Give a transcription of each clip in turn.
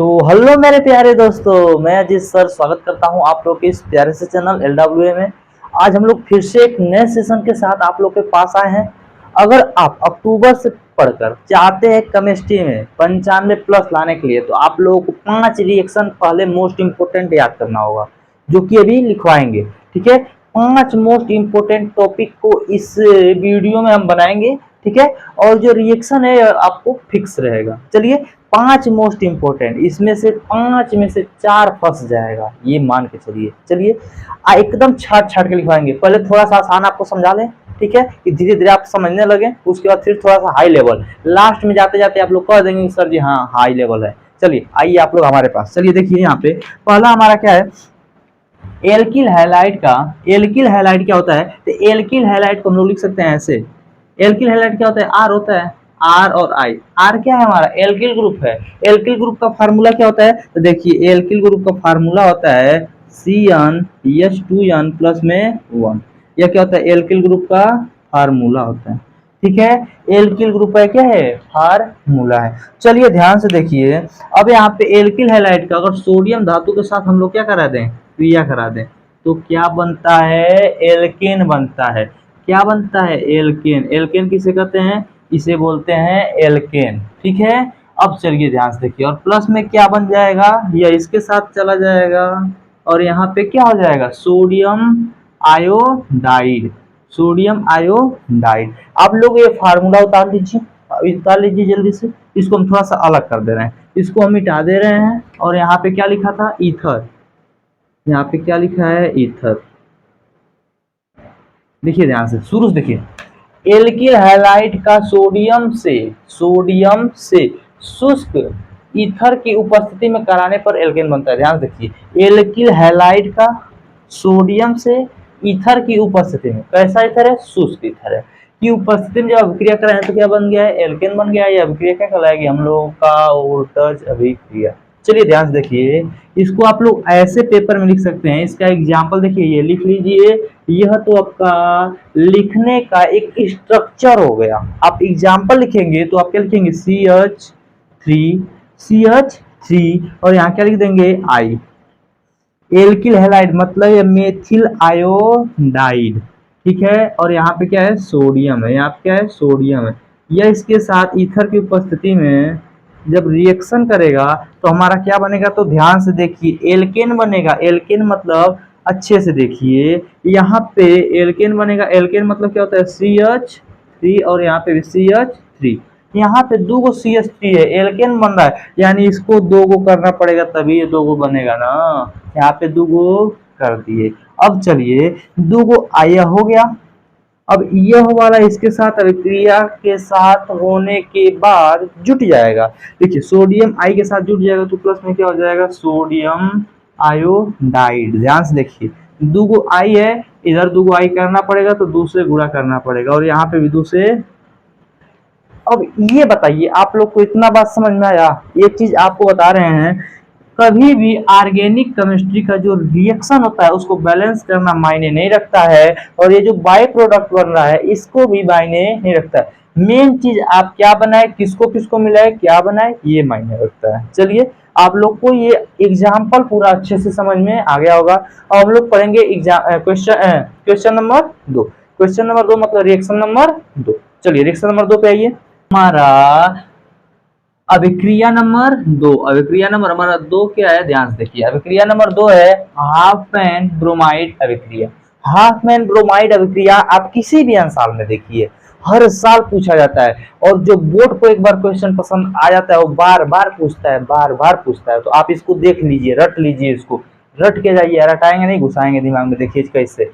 तो हेलो मेरे प्यारे दोस्तों, मैं अजीत सर स्वागत करता हूं आप लोग के इस प्यारे से चैनल LWA में। आज हम लोग फिर से एक नए सेशन के साथ आप लोग के पास आए हैं। अगर आप अक्टूबर से पढ़कर चाहते हैं केमिस्ट्री में 95+ लाने के लिए, तो आप लोगों को 5 रिएक्शन पहले मोस्ट इंपोर्टेंट याद करना होगा, जो कि अभी लिखवाएंगे। ठीक है, 5 मोस्ट इंपोर्टेंट टॉपिक को इस वीडियो में हम बनाएंगे। ठीक है, और जो रिएक्शन है आपको फिक्स रहेगा। चलिए, 5 मोस्ट इंपोर्टेंट, इसमें से 5 में से 4 फंस जाएगा, ये मान के चलिए। चलिए एकदम छाट छाट के लिखवाएंगे। पहले थोड़ा सा आसान आपको समझा लें, ठीक है, कि धीरे धीरे आप समझने लगे। उसके बाद फिर थोड़ा सा हाई लेवल, लास्ट में जाते जाते आप लोग कह देंगे सर जी हाँ हाई लेवल है। चलिए आइए आप लोग हमारे पास। चलिए देखिए, यहाँ पे पहला हमारा क्या है, एल्किल हैलाइड का। एल्किल हैलाइड क्या होता है? तो एल्किल हैलाइड को हम लोग लिख सकते हैं ऐसे। एल्किल हैलाइड क्या होता है? आर होता है, आर और आई। आर क्या है? हमारा एल्किल ग्रुप है। एल्किल ग्रुप का फार्मूला क्या होता है? तो देखिए, एल्किल ग्रुप का फार्मूला होता है CnH2n प्लस में 1। यह क्या होता है? एल्किल ग्रुप का फार्मूला होता है। ठीक है, एल्किल ग्रुप है, क्या है? फार्मूला है। चलिए ध्यान से देखिए, अब यहाँ पे एल्किल हैलाइड का अगर सोडियम धातु के साथ हम लोग क्या करा दें, क्रिया करा दें, तो क्या बनता है? एल्केन बनता है। क्या बनता है? एल्केन। एल्केन किसे कहते हैं? इसे बोलते हैं एल्केन। ठीक है, अब चलिए ध्यान से देखिए, और प्लस में क्या बन जाएगा? यह इसके साथ चला जाएगा, और यहाँ पे क्या हो जाएगा? Sodium iodide. Sodium iodide. आप लोग ये फार्मूला उतार लीजिए, उतार लीजिए जल्दी से। इसको हम थोड़ा सा अलग कर दे रहे हैं, इसको हम मिटा दे रहे हैं, और यहाँ पे क्या लिखा था? ईथर। यहाँ पे क्या लिखा है? ईथर। देखिए ध्यान से, शुरू से देखिए। एल्किल हैलाइड का सोडियम से शुष्क ईथर की उपस्थिति में कराने पर एल्केन बनता है। ध्यान से देखिए, एल्किल हैलाइड का सोडियम से ईथर की उपस्थिति में, कैसा ईथर है? शुष्क ईथर है, की उपस्थिति में जब अभिक्रिया कराएं तो क्या बन गया है? एल्केन बन गया है। यह अभिक्रिया क्या कहलाएगी? हम लोगों का वोल्टेज अभिक्रिया। चलिए ध्यान से देखिए, इसको आप लोग ऐसे पेपर में लिख सकते हैं। इसका एग्जाम्पल देखिए, ये लिख लीजिए। यह तो आपका लिखने का एक स्ट्रक्चर हो गया। आप एग्जाम्पल लिखेंगे तो आप क्या लिखेंगे? CH3 और यहाँ क्या लिख देंगे? आई। एल्किल हैलाइड मतलब ये मेथिल आयोडाइड। ठीक है, और यहाँ पे क्या है? सोडियम है। यहाँ पे क्या है? सोडियम है। यह इसके साथ ईथर की उपस्थिति में जब रिएक्शन करेगा तो हमारा क्या बनेगा? तो ध्यान से देखिए, एल्केन बनेगा। एल्केन मतलब, अच्छे से देखिए, यहाँ पे एल्केन बनेगा। एल्केन मतलब क्या होता है? CH3 और यहाँ पे भी CH3। यहाँ पे 2 CH3 है, एल्केन बन रहा है, यानी इसको 2 करना पड़ेगा, तभी ये 2 बनेगा ना। यहाँ पे 2 कर दिए। अब चलिए, 2 आया हो गया। अब यह वाला इसके साथ अभिक्रिया के साथ होने के बाद जुट जाएगा। देखिए, सोडियम आई के साथ जुट जाएगा तो प्लस में क्या हो जाएगा? Sodium iodide. ध्यान से देखिए, 2 आई है, इधर 2 आई करना पड़ेगा तो 2 से गुणा करना पड़ेगा, और यहाँ पे भी 2 से। अब ये बताइए, आप लोग को इतना बात समझ में आया? एक चीज आपको बता रहे हैं, कभी भी ऑर्गेनिक केमिस्ट्री का जो रिएक्शन होता है उसको बैलेंस करना मायने नहीं रखता है, और ये जो बाय प्रोडक्ट बन रहा है इसको भी मायने नहीं रखता है। मेन चीज आप क्या बनाए, किसको किसको मिलाए, क्या बनाए, ये मायने रखता है। चलिए, आप लोग को ये एग्जाम्पल पूरा अच्छे से समझ में आ गया होगा। अब हम लोग पढ़ेंगे क्वेश्चन नंबर 2। क्वेश्चन नंबर 2 मतलब रिएक्शन नंबर 2। चलिए रिएक्शन नंबर 2 पे आइए। हमारा अभिक्रिया नंबर 2। अभिक्रिया नंबर हमारा 2 क्या है? ध्यान से देखिए, अभिक्रिया नंबर 2 है हाफमैन ब्रोमाइड अभिक्रिया। हाफमैन ब्रोमाइड अभिक्रिया आप किसी भी साल में देखिए, हर साल पूछा जाता है, और जो बोर्ड को एक बार क्वेश्चन पसंद आ जाता है वो बार बार पूछता है, बार बार पूछता है। तो आप इसको देख लीजिए, रट लीजिए, इसको रट के जाइए, रटाएंगे नहीं, घुसाएंगे दिमाग में। देखिए कैसे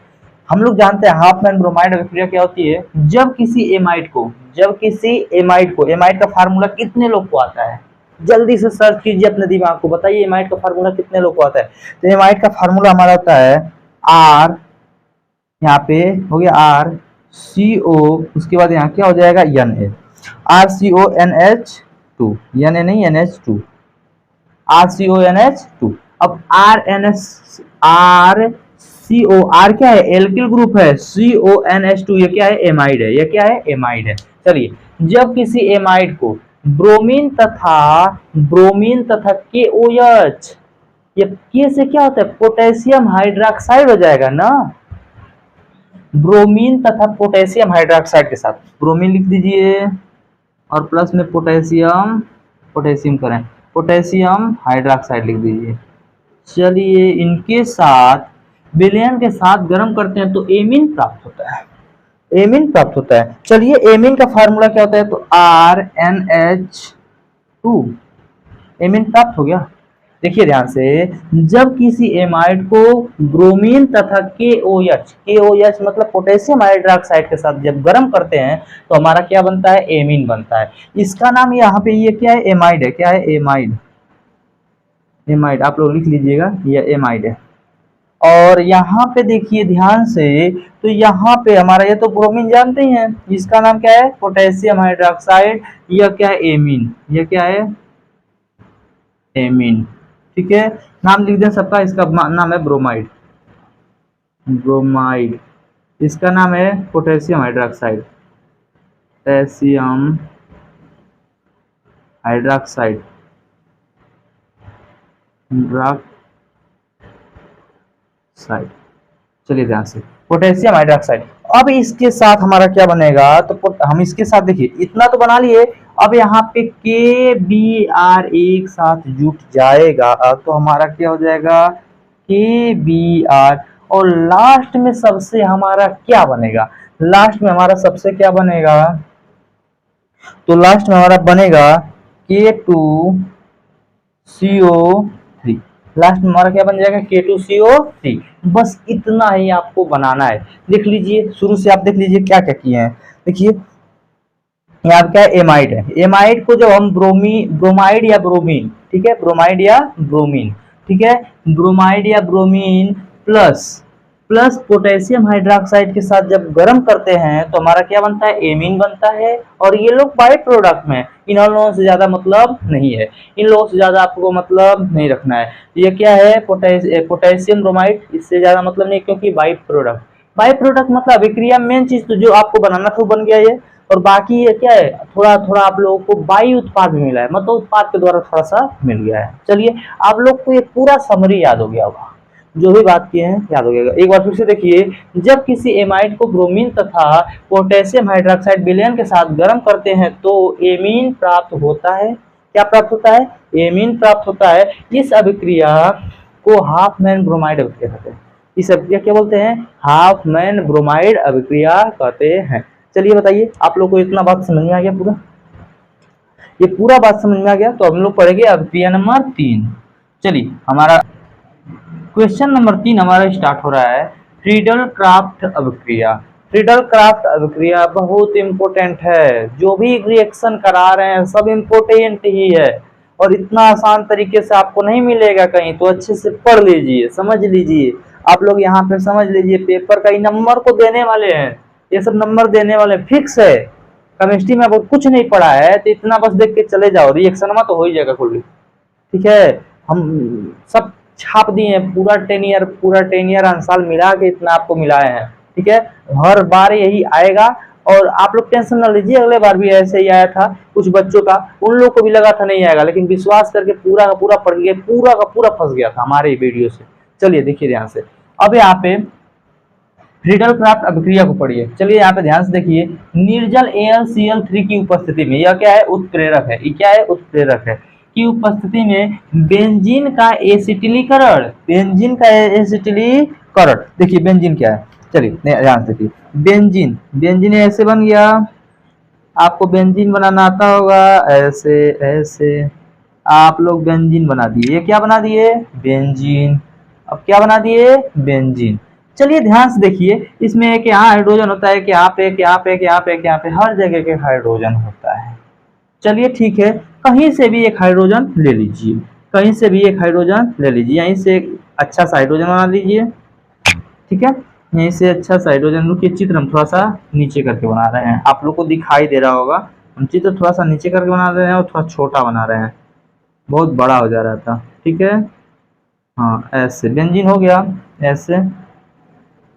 हम लोग जानते हैं हाफमैन ब्रोमाइड अभिक्रिया क्या होती है। जब किसी एमाइड को, एमाइड का फार्मूला कितने लोग को आता है? जल्दी से सर्च कीजिए अपने दिमाग को, बताइए एमाइड का फार्मूला कितने लोग को आता है? तो एमाइड का फार्मूला हमारा होता है आर, यहाँ पे हो गया आर CO, उसके बाद यहाँ क्या हो जाएगा? Na। RCONH2, Na नहीं NH2, RCONH2। अब R क्या है? एल्किल ग्रुप है। CONH2 ये क्या है? एमाइड है। ये क्या है? एमाइड है। चलिए, जब किसी एमाइड को ब्रोमीन तथा KOH, ये के से क्या होता है, पोटेशियम हाइड्रोक्साइड हो जाएगा ना। ब्रोमीन तथा पोटेशियम हाइड्रोक्साइड के साथ ब्रोमीन लिख दीजिए और प्लस में पोटेशियम, पोटेशियम करें, पोटेशियम हाइड्रोक्साइड लिख दीजिए। चलिए इनके साथ विलयन के साथ गर्म करते हैं तो एमीन प्राप्त होता है, एमीन प्राप्त होता है। चलिए एमीन का फार्मूला क्या होता है, तो RNH2, एमीन प्राप्त हो गया। देखिए ध्यान से, जब किसी एमाइड को ब्रोमीन तथा KOH मतलब पोटेशियम हाइड्रोक्साइड के साथ जब गर्म करते हैं तो हमारा क्या बनता है, एमीन बनता है। इसका नाम यहाँ पे ये क्या है, एमाइड है। क्या है, एमाइड, एमाइड आप लोग लिख लीजिएगा, ये एमाइड है। और यहाँ पे देखिए ध्यान से, तो यहाँ पे हमारा ये तो ब्रोमीन जानते ही हैं, इसका नाम क्या है, पोटेशियम हाइड्रोक्साइड, यह क्या है, एमीन, यह क्या है, एमीन। ठीक है, नाम लिख दें सबका, इसका नाम है ब्रोमाइड, ब्रोमाइड, इसका नाम है potassium hydroxide, potassium hydroxide, hydroxide. चलिए ध्यान से, पोटेशियम हाइड्रोक्साइड। अब इसके साथ हमारा क्या बनेगा, तो हम इसके साथ देखिए इतना तो बना लिए, अब यहाँ पे KBr एक साथ जुट जाएगा तो हमारा क्या हो जाएगा, KBr। और लास्ट में सबसे हमारा क्या बनेगा, लास्ट में हमारा सबसे क्या बनेगा, तो लास्ट में हमारा बनेगा K2CO3, लास्ट में हमारा क्या बन जाएगा, K2CO3। बस इतना ही आपको बनाना है। देख लीजिए शुरू से आप देख लीजिए क्या क्या किए हैं। देखिए यहाँ क्या है, एमाइड है, एमाइड को जब हम ब्रोमाइड या ब्रोमीन, ठीक है, ब्रोमाइड या ब्रोमीन, ठीक है, ब्रोमाइड या ब्रोमीन प्लस पोटेशियम हाइड्रोक्साइड के साथ जब गर्म करते हैं तो हमारा क्या बनता है, एमीन बनता है। और ये लोग बाई प्रोडक्ट में, इन लोगों से ज्यादा मतलब नहीं है, इन लोगों से ज्यादा आपको मतलब नहीं रखना है। ये क्या है, पोटेशियम ब्रोमाइड, इससे ज्यादा मतलब नहीं, क्योंकि बाई प्रोडक्ट, बाई प्रोडक्ट मतलब अभिक्रिया मेन चीज तो जो आपको बनाना था बन गया ये, और बाकी ये क्या है, थोड़ा थोड़ा आप लोगों को बाई उत्पाद भी मिला है, मतलब उत्पाद के द्वारा थोड़ा सा मिल गया है। चलिए आप लोग को ये पूरा समरी याद हो गया होगा, जो भी बात किए हैं याद हो गया। एक बार फिर से देखिए, जब किसी एमाइड को ब्रोमीन तथा पोटेशियम हाइड्रोक्साइड विलयन के साथ गर्म करते हैं तो एमीन प्राप्त होता है। क्या प्राप्त होता है, एमीन प्राप्त होता है। इस अभिक्रिया को हाफमैन ब्रोमाइड अभिक्रिया कहते हैं। इस अभिक्रिया क्या बोलते हैं, हाफमैन ब्रोमाइड अभिक्रिया कहते हैं। चलिए बताइए, आप लोग को इतना बात समझ में आ गया, पूरा ये पूरा बात समझ में आ गया। तो हम लोग पढ़ेंगे अभिक्रिया नंबर 3। चलिए हमारा क्वेश्चन नंबर 3 हमारा स्टार्ट हो रहा है, फ्रीडल क्राफ्ट अभिक्रिया। फ्रीडल क्राफ्ट अभिक्रिया बहुत इंपॉर्टेंट है, जो भी रिएक्शन करा रहे हैं सब इंपॉर्टेंट ही है, और इतना आसान तरीके से आपको नहीं मिलेगा कहीं, तो अच्छे से पढ़ लीजिए, समझ लीजिए। आप लोग यहाँ पे समझ लीजिए, पेपर का ही नंबर को देने वाले हैं, ये सब नंबर देने वाले फिक्स है। केमिस्ट्री में अगर कुछ नहीं पढ़ा है तो इतना बस देख के चले जाओ, रिएक्शन में तो हो ही जाएगा कुल, ठीक है। हम सब छाप दिए हैं, पूरा 10 ईयर अंसाल मिला के इतना आपको मिलाए हैं, ठीक है। हर बार यही आएगा, और आप लोग टेंशन ना लीजिए, अगले बार भी ऐसे ही आया था कुछ बच्चों का, उन लोग को भी लगा था नहीं आएगा, लेकिन विश्वास करके पूरा का पूरा पढ़ गए, पूरा का पूरा फंस गया था हमारे वीडियो से। चलिए देखिए ध्यान से, अब यहाँ पे फ्रीडल क्राफ्ट अभिक्रिया को पढ़िए। चलिए यहाँ पे ध्यान से देखिए, निर्जल AlCl3 की उपस्थिति में, यह क्या है, उत्प्रेरक है, ये क्या है, उत्प्रेरक है, की उपस्थिति में बेंजीन का एसिटिलीकरण, बेंजीन का एसिटिलीकरण। देखिए बेंजीन क्या है, चलिए ध्यान से देखिए, बेंजीन ऐसे बन गया, आपको बेंजीन बनाना आता होगा, ऐसे ऐसे आप लोग बेंजीन बना दिए, ये क्या बना दिए, बेंजीन। अब क्या बना दिए, बेंजीन। चलिए ध्यान से देखिए, इसमें एक यहाँ हाइड्रोजन होता है, कि यहाँ पे, यहाँ पे, यहाँ पे, यहाँ पे, हर जगह के हाइड्रोजन होता है। चलिए ठीक है, कहीं से भी एक हाइड्रोजन ले लीजिए, कहीं से भी एक हाइड्रोजन ले लीजिए, यहीं से एक अच्छा सा हाइड्रोजन बना लीजिए, ठीक है। यहीं से अच्छा सा हाइड्रोजन, रुकिए चित्र हम थोड़ा सा नीचे करके बना रहे हैं, आप लोग को दिखाई दे रहा होगा, हम चित्र थोड़ा सा नीचे करके बना रहे हैं और थोड़ा छोटा बना रहे हैं, बहुत बड़ा हो जा रहा था, ठीक है। हाँ ऐसे बेंजीन हो गया, ऐसे,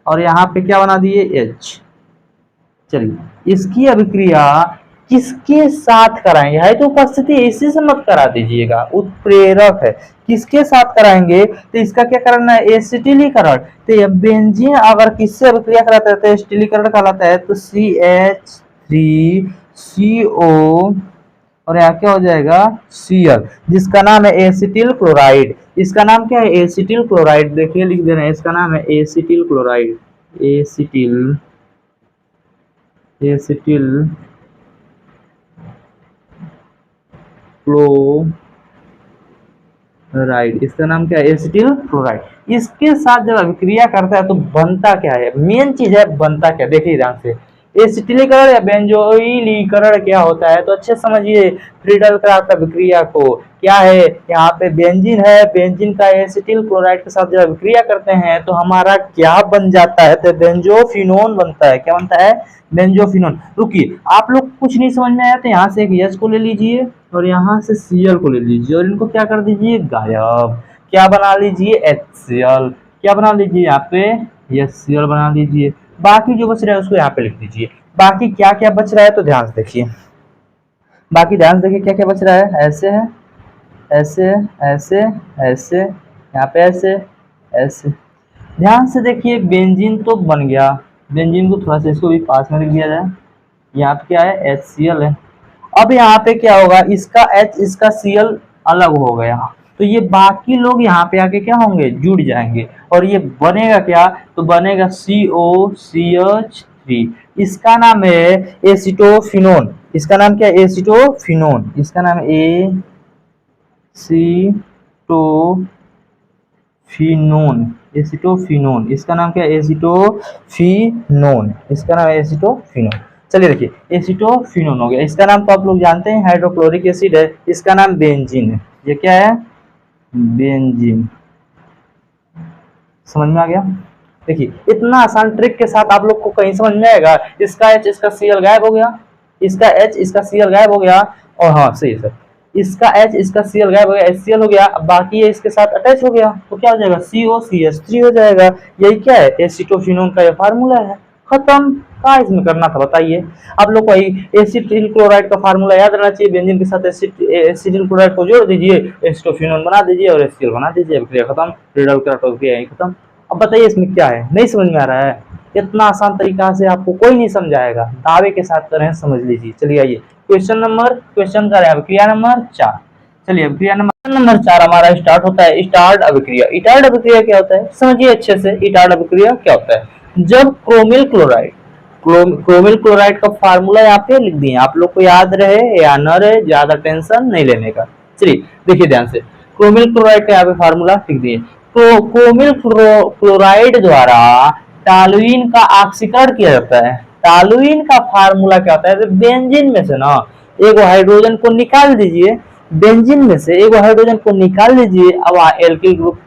और यहाँ पे क्या बना दिए, H। चलिए इसकी अभिक्रिया किसके साथ कराएंगे, है तो उपस्थिति, इसी से मत करा दीजिएगा, उत्प्रेरक है, किसके साथ कराएंगे, तो इसका क्या करना है, एसिटिलीकरण। तो ये बेंजीन अगर किससे अभिक्रिया कराता है तो एसिटिलीकरण कहलाता है। तो CH3CO और यहाँ क्या हो जाएगा, Cl, जिसका नाम है एसिटिल क्लोराइड। इसका नाम क्या है, एसिटिल क्लोराइड। देखिए लिख दे रहे हैं, इसका नाम है एसिटिल क्लोराइड, एसिटिल क्लोराइड, इसका नाम क्या है, एसिटिल क्लोराइड। इसके साथ जब अभिक्रिया करता है तो बनता क्या है, मेन चीज है बनता क्या, देखिए ध्यान से। एसिटिलीकरण या बेंजोइलीकरण क्या होता है, तो अच्छे समझिए फ्रीडल क्राफ्ट अभिक्रिया को। क्या है, यहाँ पे बेंजीन है, बेंजीन का एसिटिल क्लोराइड के साथ जब अभिक्रिया करते हैं तो हमारा क्या बन जाता है, तो बेंजोफिनोन बनता है। क्या बनता है, बेंजोफिनोन। रुकिए, आप लोग कुछ नहीं समझ में आया तो यहाँ से एक H को ले लीजिए और यहाँ से Cl को ले लीजिए और इनको क्या कर दीजिए, गायब। क्या बना लीजिए, HCl। क्या बना लीजिए, यहाँ पे HCl बना लीजिए। बाकी जो बच रहा है उसको यहाँ पे लिख दीजिए। बाकी क्या क्या बच रहा है तो ध्यान से देखिए, बाकी ध्यान से देखिए क्या क्या बच रहा है, ऐसे है, ऐसे, ऐसे, ऐसे, यहाँ पे ऐसे, ऐसे। ध्यान से देखिए, बेंजीन तो बन गया, बेंजीन को थोड़ा सा इसको भी पास में लिख दिया जाए। यहाँ पे क्या है, HCl है। अब यहाँ पे क्या होगा, इसका H इसका Cl अलग हो गया, तो ये बाकी लोग यहाँ पे आके क्या होंगे, जुड़ जाएंगे और ये बनेगा क्या, तो बनेगा COCH3। इसका नाम है एसिटोफिनोन। इसका नाम क्या है, एसिटोफिनोन। इसका नाम है एसिटोफिनोन, एसिटोफिनोन। इसका नाम क्या है, एसिटोफिनोन। इसका नाम है एसिटोफिनोन। चलिए देखिए, एसिटोफिनोन हो गया। इसका नाम तो आप लोग जानते हैं, हाइड्रोक्लोरिक एसिड है। इसका नाम बेंजीन है। ये क्या है, बेंजीन। समझ में आ गया। देखिए इतना आसान ट्रिक के साथ आप लोग को कहीं समझ में आएगा, इसका H इसका Cl गायब हो गया, इसका H इसका Cl गायब हो गया, और हाँ सही सर, इसका H इसका Cl गायब हो गया, HCl हो गया। अब बाकी ये इसके साथ अटैच हो गया तो क्या हो जाएगा, COCH3 हो जाएगा। यही क्या है, एसिटोफिनोन का ये फार्मूला है। खत्म। क्या इसमें करना था बताइए। आप लोग को एसिटिल क्लोराइड का फार्मूला याद रहना चाहिए। बेंजीन के साथ एसिटिल क्लोराइड को जोड़ दीजिए, एसिटोफिनोन बना दीजिए और HCl बना दीजिए, अभिक्रिया खत्म। फ्रीडल क्राफ्ट अभिक्रिया यही खत्म। अब बताइए इसमें क्या है, नहीं समझ में आ रहा है। इतना आसान तरीका से आपको कोई नहीं समझाएगा, दावे के साथ करें, समझ लीजिए। चलिए आइए क्वेश्चन करें, अभिक्रिया नंबर 4। चलिए अभिक्रिया नंबर 4 हमारा स्टार्ट होता है, स्टार्ट अभिक्रिया। इटार्ड अभिक्रिया क्या होता है, समझिए अच्छे से। इटार्ड अभिक्रिया क्या होता है, जब क्रोमिल क्लोराइड का फार्मूला यहाँ पे लिख दिए, आप लोग को याद रहे या न रहे, ज्यादा टेंशन नहीं लेने का। चलिए देखिए ध्यान से, क्रोमिल क्लोराइड का यहाँ पे फार्मूला लिख दिए। तो क्रोमिल क्लोराइड द्वारा टॉलुइन का ऑक्सीकरण किया जाता है। टॉलुइन का फार्मूला क्या होता है, तो बेंजीन में से ना एक हाइड्रोजन को निकाल दीजिए, बेंजीन में से एक हाइड्रोजन को निकाल लीजिए। अब एल्किल ग्रुप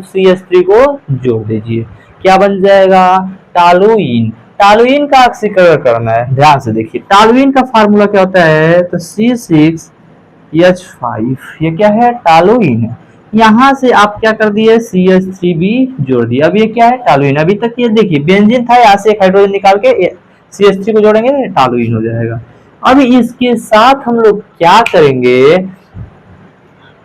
CH3 को जोड़ दीजिए, क्या बन जाएगा, टॉलुइन। टॉलुइन का ऑक्सीकरण करना है, ध्यान से देखिए। टॉलुइन का फार्मूला क्या होता है, तो C6H5। ये क्या है, टॉलुइन। यहाँ से आप क्या कर दिए, CH3 भी जोड़ दिया। अब ये क्या है, टॉलुइन। अभी तक ये देखिए बेंजीन था, यहाँ से एक हाइड्रोजन निकाल के CH3 को जोड़ेंगे, टॉलुइन हो जाएगा। अभी इसके साथ हम लोग क्या करेंगे,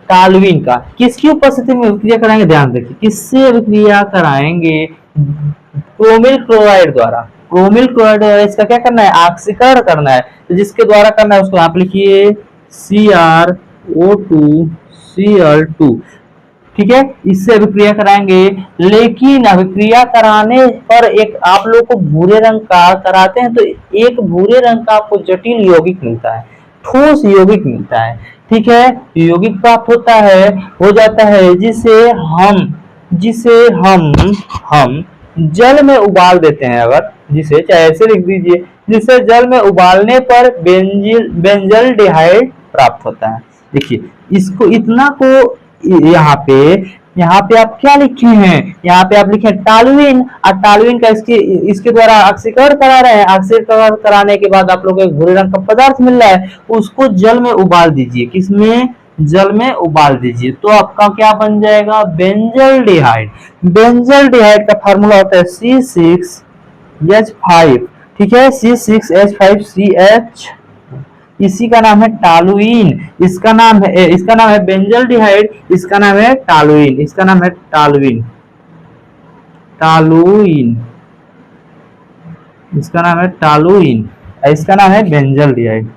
टॉलुइन का किसकी उपस्थिति में अभिक्रिया कराएंगे, ध्यान देखिए, किससे अभिक्रिया कराएंगे, क्रोमिल क्लोराइड द्वारा। क्रोमिल क्लोराइड द्वारा इसका क्या करना है, ऑक्सीकरण करना है। तो जिसके द्वारा करना है उसको आप लिखिए CrO2Cl2। ठीक है, इससे अभिक्रिया कराएंगे। लेकिन अभिक्रिया कराने पर एक आप लोग को भूरे रंग का कराते हैं तो एक भूरे रंग का आपको जटिल यौगिक मिलता है, ठोस यौगिक मिलता है। ठीक है, यौगिक प्राप्त होता है, हो जाता है, जिसे हम जल में उबाल देते हैं। अगर जिसे चाहे ऐसे लिख दीजिए, जिसे जल में उबालने पर बेंजल्डिहाइड प्राप्त होता है। देखिए इसको इतना को यहाँ पे आप क्या लिखे हैं, यहाँ पे आप लिखे टॉलुइन, और टॉलुइन का इसके द्वारा ऑक्सीकरण करा रहे हैं। ऑक्सीकरण कराने के बाद आप लोग को एक भूरे रंग का पदार्थ मिल रहा है, उसको जल में उबाल दीजिए। किसमें, जल में उबाल दीजिए, तो आपका क्या बन जाएगा, बेंजल्डिहाइड। बेंजल्डिहाइड का फार्मूला होता है C6H5। ठीक है, C6H5CH, इसी का नाम है टॉलुइन। इसका नाम है बेंजल्डिहाइड, इसका नाम है टॉलुइन, इसका नाम है टॉलुइन, टॉलुइन, इसका नाम है टॉलुइन, इसका नाम है बेंजल्डिहाइड,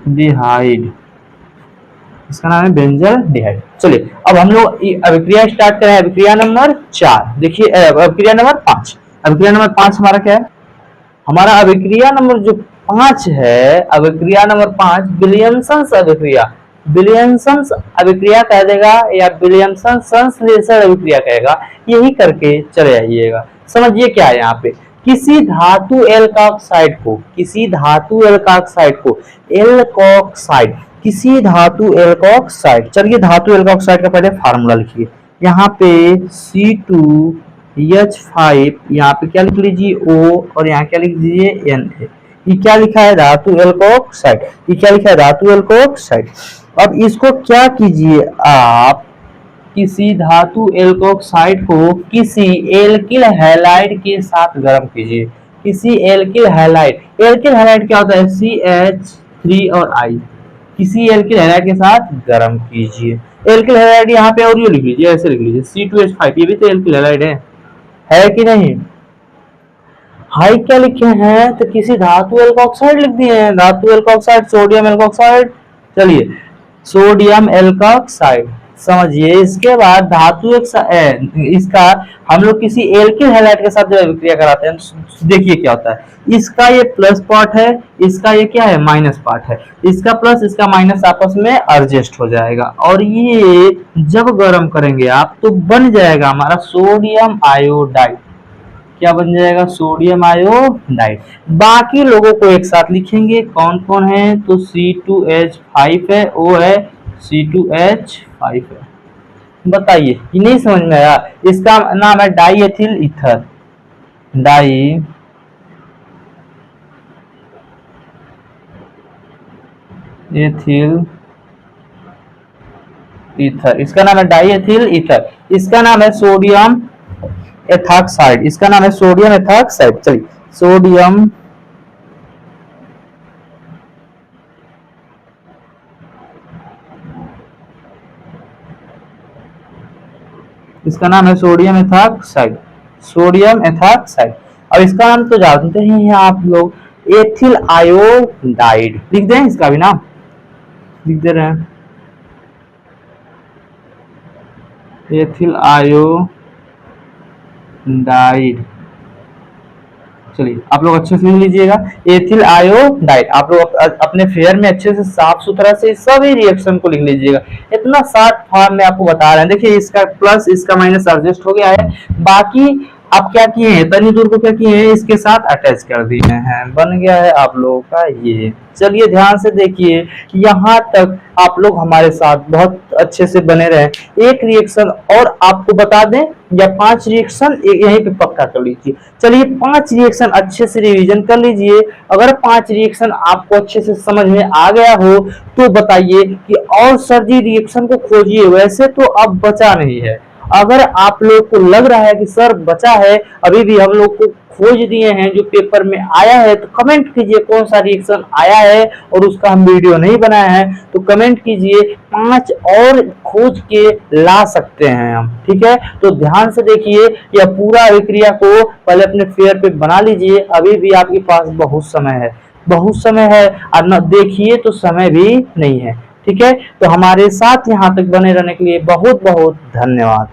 डिहाइड, इसका नाम है बेंजल्डिहाइड। चलिए अब हम लोग अभिक्रिया स्टार्ट करें, अभिक्रिया नंबर 4। देखिए अभिक्रिया नंबर 5, अभिक्रिया नंबर 5 हमारा क्या है, हमारा अभिक्रिया नंबर जो 5 है, अभिक्रिया नंबर 5 विलियमसन्स अभिक्रिया, विलियमसन्स अभिक्रिया कह देगा या विलियमसन संश्लेषण अभिक्रिया कहेगा, यही करके चले आइएगा। समझिए क्या है यहाँ पे, किसी धातु एल्कोक्साइड को, किसी धातु एल्कोक्साइड को, एल्कोक्साइड, किसी धातु एल्कोक्साइड, चलिए धातु एल्कोक्साइड का पहले फार्मूला लिखिए। यहाँ पे C2H5, यहाँ पे क्या लिख लीजिए O, और यहाँ क्या लिख दीजिए Na। ये क्या लिखा है, धातु एल्कोक्साइड, ये क्या लिखा है, धातु एल्कोक्साइड। अब इसको क्या कीजिए आप, किसी धातु एल्कोक्साइड को किसी एल्किल हैलाइड के साथ गर्म कीजिए, किसी एल्किल हैलाइड, एल्किल हैलाइड क्या होता है, CH3 और I, किसी एल्किल हैलाइड के साथ गर्म कीजिए। एल्किल हैलाइड यहाँ पे और ये लिख लीजिए, ऐसे लिख लीजिए C2H5, ये भी तो एल्किल हैलाइड है कि नहीं। हाई क्या लिखे हैं, तो किसी धातु एल्कोक्साइड लिख दिए हैं, धातु एल्कोक्साइड, सोडियम एल्कोक्साइड। चलिए सोडियम एल्कोक्साइड समझिए। इसके बाद धातु इसका हम लोग किसी एल्किल हैलाइड के साथ जब अभिक्रिया कराते हैं, देखिए क्या होता है, इसका ये प्लस पार्ट है, इसका ये क्या है, माइनस पार्ट है, इसका प्लस इसका माइनस आपस में एडजस्ट हो जाएगा, और ये जब गर्म करेंगे आप तो बन जाएगा हमारा सोडियम आयोडाइड। क्या बन जाएगा, सोडियम आयोडाइड। बाकी लोगों को एक साथ लिखेंगे, कौन कौन है, तो C2H5 है, O है, C2H5 है। बताइए कि नहीं समझ में आया, इसका नाम है die ethyl ether, die ethyl ether, इसका नाम है डाई एथिल ईथर, इसका नाम है सोडियम एथॉक्साइड, इसका नाम है सोडियम एथॉक्साइड। चलिए सोडियम इसका नाम है सोडियम एथॉक्साइड, सोडियम एथॉक्साइड। अब इसका नाम तो जानते ही हैं आप लोग, एथिल आयोडाइड। लिख दें, इसका भी नाम लिख दे रहे हैं, एथिल आयोडाइड। चलिए आप लोग अच्छे से लिख लीजिएगा, एथिल आयोडाइड। आप लोग अपने फेयर में अच्छे से साफ सुथरा से सभी रिएक्शन को लिख लीजिएगा। इतना शॉर्ट फॉर्म में आपको बता रहे हैं। देखिए इसका प्लस इसका माइनस एडजस्ट हो गया है, बाकी आप क्या किए हैं, तनी दूर को क्या किए हैं, इसके साथ अटैच कर दिए हैं, बन गया है आप लोगों का ये। चलिए ध्यान से देखिए, यहाँ तक आप लोग हमारे साथ बहुत अच्छे से बने रहे। एक रिएक्शन और आपको बता दें, या 5 रिएक्शन यहीं पे पक्का कर लीजिए। चलिए 5 रिएक्शन अच्छे से रिवीजन कर लीजिए। अगर 5 रिएक्शन आपको अच्छे से समझ में आ गया हो तो बताइए कि और सर जी रिएक्शन को खोजिए, वैसे तो अब बचा नहीं है। अगर आप लोग को लग रहा है कि सर बचा है, अभी भी हम लोग को खोज दिए हैं जो पेपर में आया है, तो कमेंट कीजिए कौन सा रिएक्शन आया है और उसका हम वीडियो नहीं बनाया है, तो कमेंट कीजिए। 5 और खोज के ला सकते हैं हम, ठीक है। तो ध्यान से देखिए, यह पूरा अभिक्रिया को पहले अपने फेयर पे बना लीजिए। अभी भी आपके पास बहुत समय है, बहुत समय है, और न देखिए तो समय भी नहीं है, ठीक है। तो हमारे साथ यहाँ तक बने रहने के लिए बहुत बहुत धन्यवाद।